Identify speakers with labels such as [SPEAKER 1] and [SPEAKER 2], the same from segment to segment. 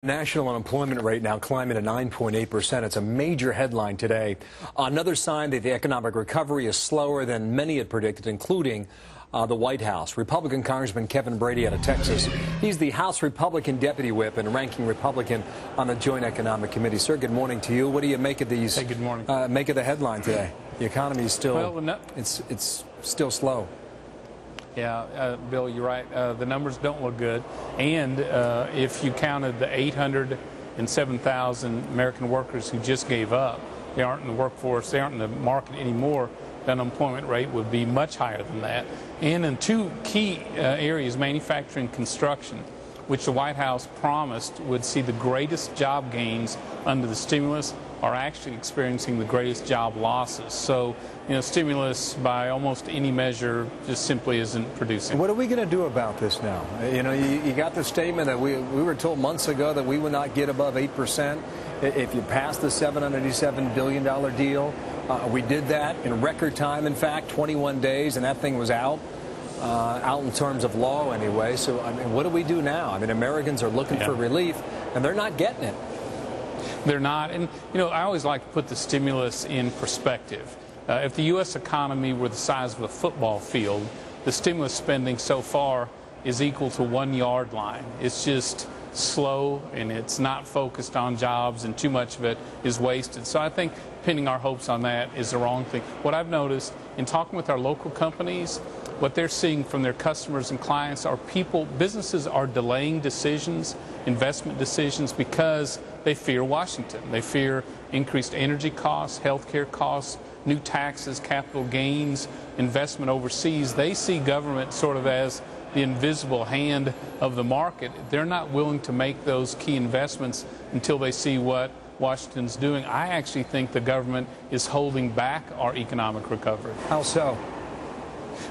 [SPEAKER 1] National unemployment rate now climbing to 9.8%. It's a major headline today. Another sign that the economic recovery is slower than many had predicted, including the White House. Republican Congressman Kevin Brady out of Texas. He's the House Republican Deputy Whip and ranking Republican on the Joint Economic Committee. Sir, good morning to you. What do you make of these?
[SPEAKER 2] Hey, good morning.
[SPEAKER 1] Make of the headline today. The economy is still,
[SPEAKER 2] well,
[SPEAKER 1] it's still slow.
[SPEAKER 2] Yeah, Bill, you're right. The numbers don't look good. And if you counted the 807,000 American workers who just gave up, they aren't in the workforce, they aren't in the market anymore, the unemployment rate would be much higher than that. And in two key areas, manufacturing and construction, which the White House promised would see the greatest job gains under the stimulus, are actually experiencing the greatest job losses. So, stimulus by almost any measure just simply isn't producing.
[SPEAKER 1] What are we going to do about this now? You got the statement that we were told months ago that we would not get above 8% if you pass the $787 billion deal. We did that in record time, in fact, 21 days, and that thing was out in terms of law anyway. So, I mean, what do we do now? I mean, Americans are looking for relief, and they're not getting it.
[SPEAKER 2] They're not. And, I always like to put the stimulus in perspective. If the U.S. economy were the size of a football field, the stimulus spending so far is equal to 1 yard line. It's just slow, and it's not focused on jobs, and too much of it is wasted. So I think pinning our hopes on that is the wrong thing. What I've noticed in talking with our local companies, what they're seeing from their customers and clients are businesses are delaying decisions, investment decisions, because they fear Washington. They fear increased energy costs, health care costs, new taxes, capital gains, investment overseas. They see government sort of as the invisible hand of the market. They're not willing to make those key investments until they see what Washington's doing. I actually think the government is holding back our economic recovery.
[SPEAKER 1] How so?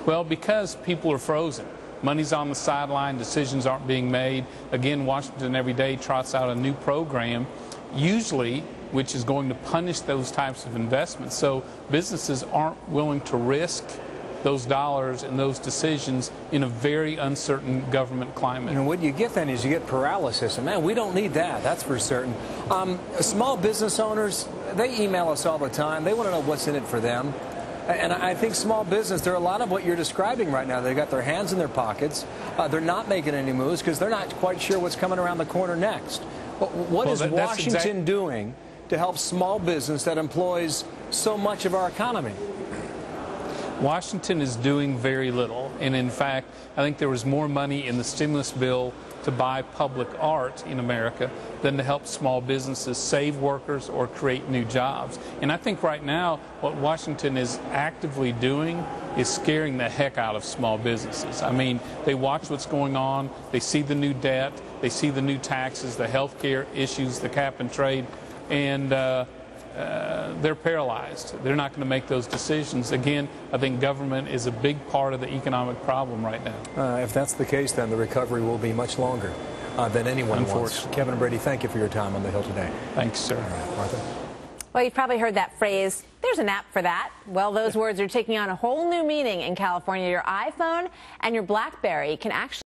[SPEAKER 2] Well, because people are frozen. Money's on the sideline, decisions aren't being made. Again, Washington every day trots out a new program, usually which is going to punish those types of investments. So businesses aren't willing to risk those dollars and those decisions in a very uncertain government climate.
[SPEAKER 1] And what you get then is you get paralysis. And man, we don't need that, that's for certain. Small business owners, they email us all the time. They want to know what's in it for them. And I think small business, there are a lot of what you're describing right now. They've got their hands in their pockets. They're not making any moves because they're not quite sure what's coming around the corner next. What is Washington doing to help small business that employs so much of our economy?
[SPEAKER 2] Washington is doing very little. And in fact, I think there was more money in the stimulus bill to buy public art in America than to help small businesses save workers or create new jobs. And I think right now what Washington is actively doing is scaring the heck out of small businesses. I mean, they watch what's going on, they see the new debt, they see the new taxes, the health care issues, the cap and trade, and they're paralyzed. They're not going to make those decisions. Again, I think government is a big part of the economic problem right now.
[SPEAKER 1] If that's the case, then the recovery will be much longer than anyone wants. Kevin Brady, thank you for your time on The Hill today.
[SPEAKER 2] Thanks, sir.
[SPEAKER 1] All right, Martha.
[SPEAKER 3] Well, you've probably heard that phrase, there's an app for that. Well, those words are taking on a whole new meaning in California. Your iPhone and your BlackBerry can actually